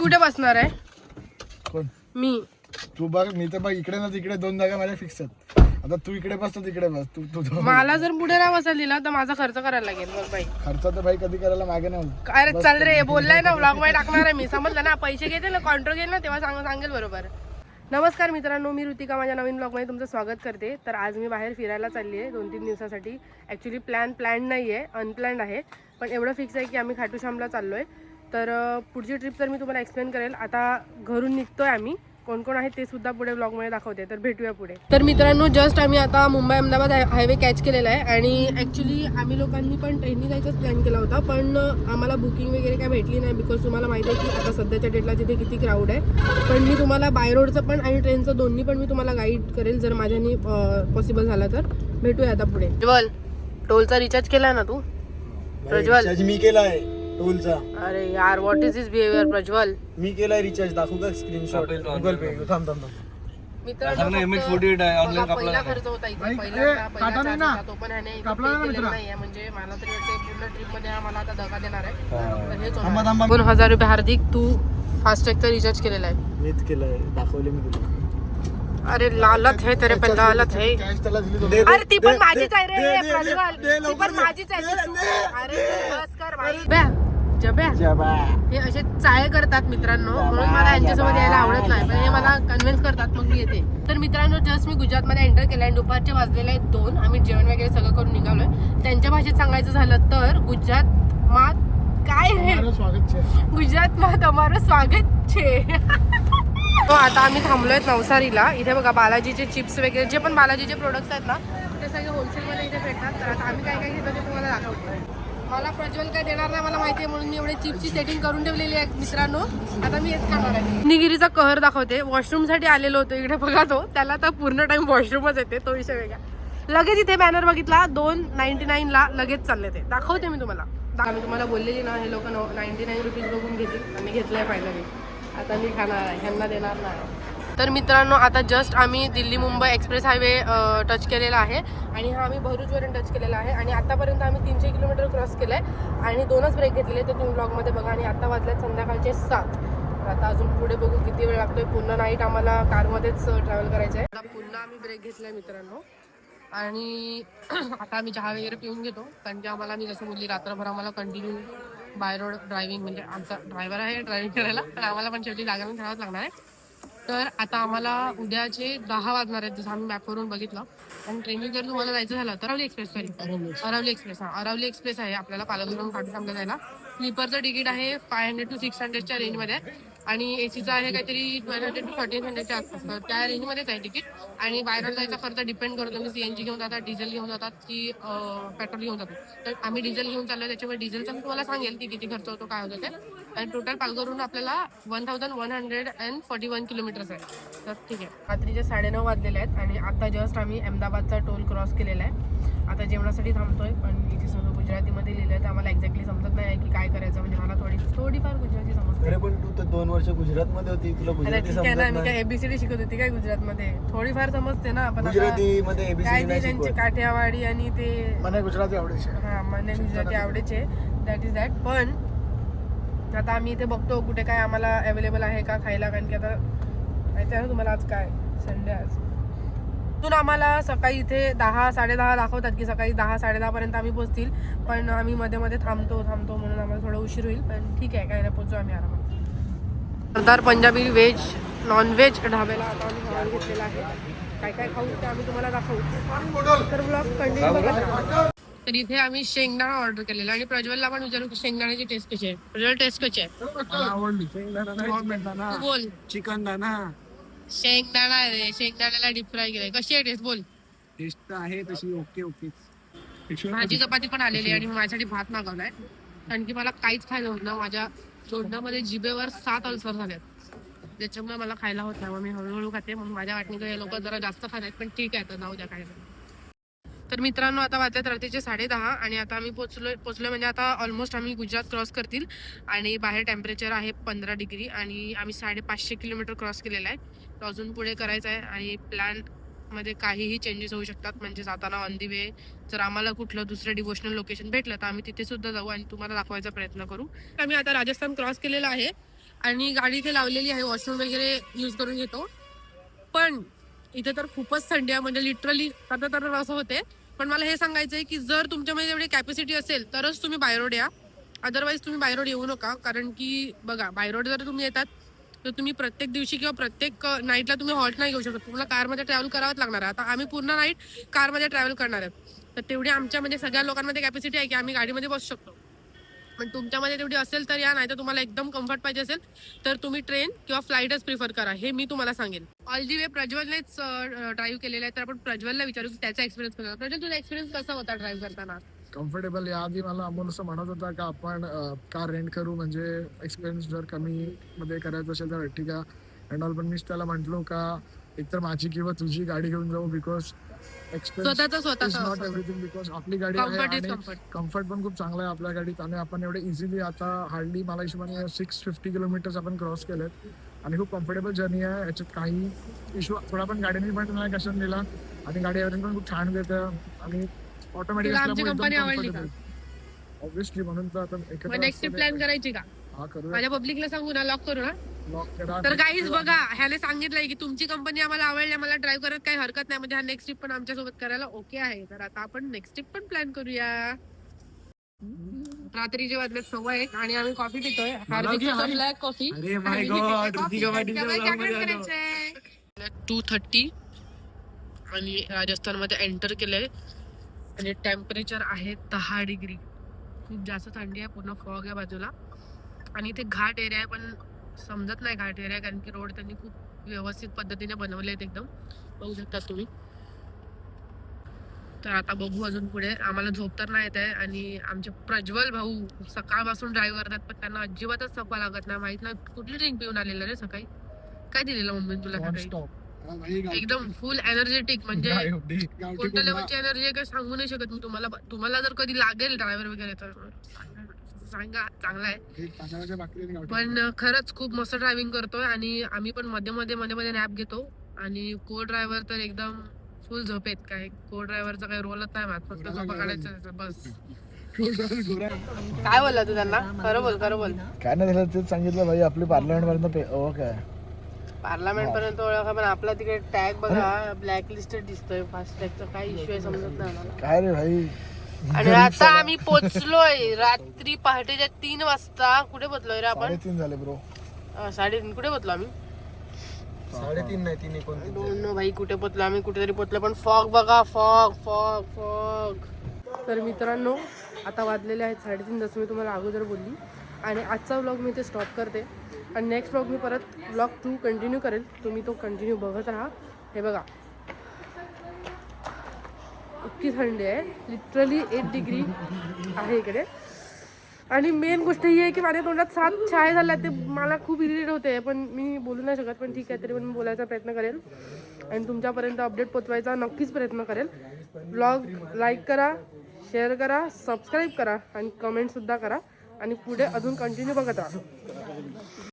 कुठे बसणार आहे? कोण? मी. तू बघ, मी तर बघ इकडे ना तिकडे दोन जागा माझ्या फिक्स आहेत. आता तू इकडे बस तर तिकडे बस. तू मला जर पुढे नाही बसायला दिला तर माझा खर्च करायला लागेल मग बाई. खर्च तर भाई कधी करायला मागे नाही. अरे चल रे, बोललाय ना व्लॉग मध्ये टाकणार आहे मी, समजलं ना. पैसे घेते ना, कॉन्ट्रो घेईल ना, तेव्हा सांगेल बरोबर. नमस्कार मित्रांनो, मी ऋतिका माझ्या नवीन ब्लॉगमध्ये तुमचं स्वागत करते. तर आज मी बाहेर फिरायला चालली आहे 2-3 दिवसासाठी. ॲक्च्युली प्लॅन नाही आहे, अनप्लॅन्ड आहे. पण एवढं फिक्स आहे की आम्ही खाटू श्यामला चाललो आहे. तर पुढची ट्रिप तर मी तुम्हाला एक्सप्लेन करेल. आता घरून निघतोय आम्ही, कोण कोण आहे ते सुद्धा पुढे ब्लॉगमध्ये दाखवते. तर भेटूया पुढे. तर मित्रांनो, जस्ट आम्ही आता मुंबई अहमदाबाद हायवे कॅच केलेला आहे. आणि ॲक्च्युली आम्ही लोकांनी पण ट्रेननी जायचाच प्लॅन केला होता, पण आम्हाला बुकिंग वगैरे काय भेटली नाही. बिकॉज तुम्हाला माहिती आहे की आता सध्याच्या डेटला तिथे किती क्राऊड आहे. पण मी तुम्हाला बाय रोडचं पण आणि ट्रेनचं दोन्ही पण मी तुम्हाला गाईड करेल जर माझ्यानी पॉसिबल झालं तर. भेटूया आता पुढे. प्रज्वल, टोलचा रिचार्ज केलाय ना तू? प्रज्वल, मी केलाय टोलचा. अरे यार, what is this behaviour Prajwal? मी केलाय रिचार्ज. दाखवू का स्क्रीनशॉट? गुगल पे. थांब. मित्रांनो, पहिला खर्च होता इथे, पहिला चार्ज होता, तो पण ह्याने इथे pay केलेला नाहीये. म्हणजे मला तरी वाटते पूर्ण ट्रिप मध्ये हा मला आता धक्का देणार आहे. तर हेच होणार. 2,000 रुपये हार्दिक, तू फास्टॅगचा रिचार्ज केलेला आहे? मीच केलाय, दाखवले मी तुला. अरे लालच है तेरे पे, लालच है. कॅश त्याला दिली. अरे ती पण माझीच आहे रे प्रज्वल, ती पण माझीच आहे. अरे बस कर भाई. जब्या हे असे चाळे करतात मित्रांनो, म्हणून मला यांच्यासोबत यायला आवडत नाही. पण हे मला कन्व्हिन्स करतात, मग मी येते. तर मित्रांनो, जस्ट मी गुजरातमध्ये एंटर केलं आहे. दुपारचे वाजलेले आहेत 2. आम्ही जेवण वगैरे सगळं करून निघालोय. त्यांच्या भाषेत सांगायचं झालं तर गुजरात मात काय आहे, स्वागत छे. गुजरात मात અમારું स्वागत छे. तो आता आम्ही थांबलोय नवसारीला. इथे बघा बालाजीचे चिप्स वगैरे, जे पण बालाजीचे प्रोडक्ट्स आहेत ना, ते सगळे होलसेलमध्ये इथे भेटतात. तर आता आम्ही काय काय घेतो ते तुम्हाला दाखवतोय. मला प्रज्वल काय देणार नाही मला माहिती आहे, म्हणून मी एवढे चिप्सची सेटिंग करून ठेवलेली आहे मित्रांनो. आता मी हेच खाणार आहे. निगिरीचा कहर दाखवते. वॉशरूमसाठी आलेलो होतो इकडे, बघा तो, त्याला तर पूर्ण टाइम वॉशरूमच येते, तो विषय वेगळा. लगेच इथे बॅनर बघितला 299 लगेच चालले ते. दाखवते मी तुम्हाला. मी तुम्हाला बोललेली ना, हे लोक 99 रुपीज बघून घेतील. आणि घेतलंय फायनली. आता मी खाणार आहे, ह्यांना देणार नाही. तर मित्रांनो, आता जस्ट आम्ही Delhi Mumbai express highway touch केलेला आहे. आणि हा आम्ही भरूचवरून टच केलेला आहे. आणि आतापर्यंत आम्ही 300 किलोमीटर क्रॉस केलं आहे. आणि 2च ब्रेक घेतलेले, ते तुम्ही ब्लॉगमध्ये बघा. आणि आता वाजल्यात संध्याकाळचे 7. आता अजून पुढे बघू किती वेळ लागतोय. पूर्ण नाईट आम्हाला कारमध्येच ट्रॅव्हल करायचं आहे. आता पुन्हा आम्ही ब्रेक घेतलाय मित्रांनो. आणि आता आम्ही चहा वगैरे पिऊन घेतो, कारण की आम्हाला, मी जसं बोलली, रात्रभर आम्हाला कंटिन्यू बाय रोड ड्रायव्हिंग, म्हणजे आमचा ड्रायव्हर आहे ड्रायव्हिंग करायला, पण आम्हाला पण शेवटी जागा ठेवावंच लागणार आहे. तर आता आम्हाला उद्याचे 10 वाजणार आहेत, जसं आम्ही मॅपवरून बघितलं. आणि ट्रेनने जर तुम्हाला जायचं झालं तर अरावली एक्सप्रेस अरावली एक्सप्रेस आहे आपल्याला पालघरवरून खाटू श्यामला जायला. स्लीपरचं तिकीट आहे 500 to 600च्या रेंजमध्ये. आणि एसीचं आहे काहीतरी 1200 to 1300च्या आसपास. तर त्या रेंजमध्येच आहे तिकीट. आणि बाय रोड जायचा खर्च डिपेंड करतो, तुम्ही सीएनजी घेऊन जातात, डिझेल घेऊन जातात की पेट्रोल घेऊन जातो. तर आम्ही डिझेल घेऊन चाललो, त्याच्यामुळे डिझेलचा मी तुम्हाला सांगेल की किती खर्च होतो, काय होतं ते. आणि टोटल पालघरवरून आपल्याला 1141 किलोमीटर्स आहे. तर ठीक आहे. रात्रीचे 9:30 वाजलेले आहेत. आणि आता जस्ट आम्ही अहमदाबादचा टोल क्रॉस केलेला आहे. आता जेवणासाठी थांबतोय, पण इथे सगळं गुजरातीमध्ये लिहिलं आहे, तर आम्हाला एक्झॅक्टली समजत नाही की काय करायचं. म्हणजे मला थोडीफार गुजराती समजते. अरे पण तू तर 2 वर्ष गुजरातमध्ये होती, तुला गुजराती समजत मी नाही? काय एबीसीडी शिकत होती काय गुजरातमध्ये? थोडीफार समजते ना. पण गुजरातीमध्ये एबीसीडी नाही त्यांचे शिकवत. काठियावाडी आणि ते मला गुजराती आवडायचे. हा, मला गुजराती आवडायचे. That is that. पण आता आम्ही इथे बघतो कुठे काय आम्हाला अवेलेबल आहे का खायला, कारण की आता माहिती आहे ना तुम्हाला, आज काय संडे आज. तिथून आम्हाला सकाळी इथे 10-10:30 दाखवतात की सकाळी 10-10:30 पर्यंत आम्ही पोहोचतील. पण आम्ही मध्ये मध्ये थांबतो म्हणून आम्हाला थोडं उशीर होईल. पण ठीक आहे, काय नाही, पोहोचू आम्ही आरामात. सरदार पंजाबी व्हेज नॉनव्हेज ढाब्याला आता आम्ही खाऊन घेतलेला आहे. काय काय खाऊ ते आम्ही तुम्हाला दाखवू. तर ब्लॉग कंटिन्यू बघत राहा. तर इथे आम्ही शेंगदाणा ऑर्डर केलेला. आणि प्रज्वलला पण विचारू की शेंगदाण्याची टेस्ट कशी आहे. प्रज्वल, टेस्ट कशी आहे? आवडली. तू बोल. चिकन दाना शेंगदाणा आहे रे, शेंगदाण्याला डीप फ्राय केलंय. कशी आहे टेस्ट? बोल. टेस्ट आहे तशी ओके. भाजी चपाती पण आलेली आहे. आणि माझ्यासाठी भात मागवलाय, कारण की मला काहीच खायला होत ना. माझ्या तोंडामध्ये जिभेवर 7 अल्सर झाल्यात, त्याच्यामुळे मला खायला होत नाही. मग मी हळूहळू खाते. म्हणून माझ्या वाटणीचं हे लोक जरा जास्त खात, पण ठीक आहे, तर जाऊ द्या काय. तर मित्रांनो, आता वाजल्यात रात्रीचे 10:30. आणि आता आम्ही पोचलोय म्हणजे आता ऑलमोस्ट आम्ही गुजरात क्रॉस करतील. आणि बाहेर टेम्परेचर आहे 15 डिग्री. आणि आम्ही 550 किलोमीटर क्रॉस केलेला आहे. तर अजून पुढे करायचं आहे. आणि प्लॅन मध्ये काहीही चेंजेस होऊ शकतात. म्हणजे जाताना ऑन दी वे जर आम्हाला कुठलं दुसरं डिवोशनल लोकेशन भेटलं तर आम्ही तिथे सुद्धा जाऊ आणि तुम्हाला दाखवायचा प्रयत्न करू. आम्ही आता राजस्थान क्रॉस केलेला आहे. आणि गाडी इथे लावलेली आहे, वॉशरूम वगैरे यूज करून घेतो. पण इथे तर खूपच थंडी आहे, म्हणजे लिटरली तर असं होते. पण मला हे सांगायचं आहे की जर तुमच्यामध्ये एवढी कॅपॅसिटी असेल तरच तुम्ही बाय रोड या, अदरवाईज तुम्ही बाय रोड येऊ नका. कारण की बघा, बाय रोड जर तुम्ही येतात तर तुम्ही प्रत्येक दिवशी किंवा प्रत्येक नाईटला तुम्ही हॉल्ट नाही घेऊ शकत. तुम्हाला कारमध्ये ट्रॅव्हल करावंच लागणार आहे. आता आम्ही पूर्ण नाईट कारमध्ये ट्रॅव्हल करणार आहेत, तर तेवढी आमच्या म्हणजे सगळ्या लोकांमध्ये कॅपॅसिटी आहे की आम्ही गाडीमध्ये बसू शकतो. पण तुमच्यामध्ये तेवढी असेल तर या, नाही तर तुम्हाला एकदम कम्फर्ट पाहिजे असेल तर तुम्ही ट्रेन किंवा फ्लाईटच प्रिफर करा, हे मी तुम्हाला सांगेन. ऑल दी वे प्रज्वलनेच ड्राईव्ह केलेला आहे, तर आपण प्रज्वलला विचारू की त्याचा एक्सपिरियन्स कसा. प्रज्वल, तुझा एक्सपिरियन्स कसा होता ड्राईव्ह करताना? कम्फर्टेबल. याआधी मला अमोल असं म्हणत होता का आपण कार रेंट करू, म्हणजे एक्सपेन्स जर कमी मध्ये करायचं असेल तर ठीक आहे अँड ऑल. पण मीच त्याला म्हटलो का एकतर माझी किंवा तुझी गाडी घेऊन जाऊ, because expense is not everything. Because आपली गाडी आहे आणि कम्फर्ट पण खूप चांगला आहे आपल्या गाडीत. आणि आपण एवढे इझिली आता हार्डली मला हिशोबाने 650 किलोमीटर्स आपण क्रॉस केलेत आणि खूप कम्फर्टेबल जर्नी आहे. याच्यात काही इश्यू थोडा पण गाडीने पण नाही कशाने दिला आणि गाडी एव्हरेज पण खूप छान देते आणि ऑटोमॅटिक ऑब्विसली. म्हणून तर आता नेक्स्ट प्लॅन करायची का? हा करू. माझ्या पब्लिकला सांगू ना, लॉक करू ना. लॉक करा. तर गाईज बघा, ह्याने सांगितलंय की तुमची कंपनी आम्हाला आवडली, मला ड्राईव्ह करत काही हरकत नाही, म्हणजे हा नेक्स्ट ट्रिप पण आमच्या सोबत करायला ओके आहे. तर आता आपण नेक्स्ट ट्रिप पण प्लॅन करूया. रात्रीचे वाजले 1:15 आणि आम्ही कॉफी पितोय, ब्लॅक कॉफी. 2:30 आणि राजस्थानमध्ये एंटर केलंय आणि टेम्परेचर आहे 10 डिग्री. खूप जास्त थंडी आहे, पूर्ण फॉग आहे बाजूला आणि इथे घाट एरिया आहे, पण समजत नाही घाट एरिया, कारण की रोड त्यांनी खूप व्यवस्थित पद्धतीने बनवले आहेत एकदम, बघू शकता तुम्ही. तर आता बघू अजून पुढे. आम्हाला झोप तर नाही येत आहे आणि आमचे प्रज्वल भाऊ सकाळपासून ड्राईव्ह करतात, पण त्यांना अजिबातच थकवा लागत नाही. माहित नाही कुठली ड्रिंक पिऊन आलेलं रे सकाळी, काय दिलेलं मम्मीने तुला सकाळी? एकदम फुल एनर्जेटिक, म्हणजे कोणत्या लेवलची एनर्जी आहे काय सांगू नाही शकत मी तुम्हाला. तुम्हाला जर कधी लागेल ड्रायव्हर वगैरे तर सांगा, चांगला आहे. पण खरंच खूप मस्त ड्रायव्हिंग करतोय आणि आम्ही पण मध्ये मध्ये नॅप घेतो. आणि को ड्रायव्हर तर एकदम फुल झोप येत. काय को ड्रायव्हरचा काही रोलच नाही, फक्त झोपा काढायचं बस. काय बोलला तू त्यांना? खरं बोल काय नाही झालं तेच सांगितलं भाई. आपली पार्लमेंट पर्यंत ओळख पार्लमेंट पर्यंत ओळख, पण आपला तिकडे टॅग बघा ब्लॅक लिस्टेड दिसतोय. फास्ट टॅगचा काय इश्यू आहे समजत नाही आम्हाला. काय रे भाई. आणि आता आम्ही पोहोचलोय रात्री पहाटेच्या 3 वाजता. कुठे पोहोचलोय रे आपण? 3:30 झाले ब्रो. 3:30 कुठे पोहोचलो आम्ही? 3:30 नाही 3:29. दोन भाई कुठे पोहोचलो आम्ही? कुठेतरी पोहोचलो, पण फॉग बघा, फॉग. तर मित्रांनो, आता वाजलेले आहेत 3:30, जसं मी तुम्हाला अगोदर बोलली. आणि आजचा व्लॉग मी इथे स्टॉप करते आणि नेक्स्ट व्लॉग मी परत व्लॉग 2 कंटिन्यू करेल. तुम्ही तो कंटिन्यू बघत राहा. हे बघा, इतकी थंडी आहे, लिटरली 8 डिग्री आहे इकडे. आणि मेन गोष्ट ही आहे की माझ्या तोंडात 7 छाय झाल्या, ते मला खूप इरिटेट होते, पण मी बोलू नाही शकत. पण ठीक आहे, तरी पण मी बोलायचा प्रयत्न करेल आणि तुमच्यापर्यंत अपडेट पोचवायचा नक्कीच प्रयत्न करेल. व्लॉग लाईक करा, शेअर करा, सबस्क्राईब करा आणि कमेंटसुद्धा करा आणि पुढे अजून कंटिन्यू बघत राहा.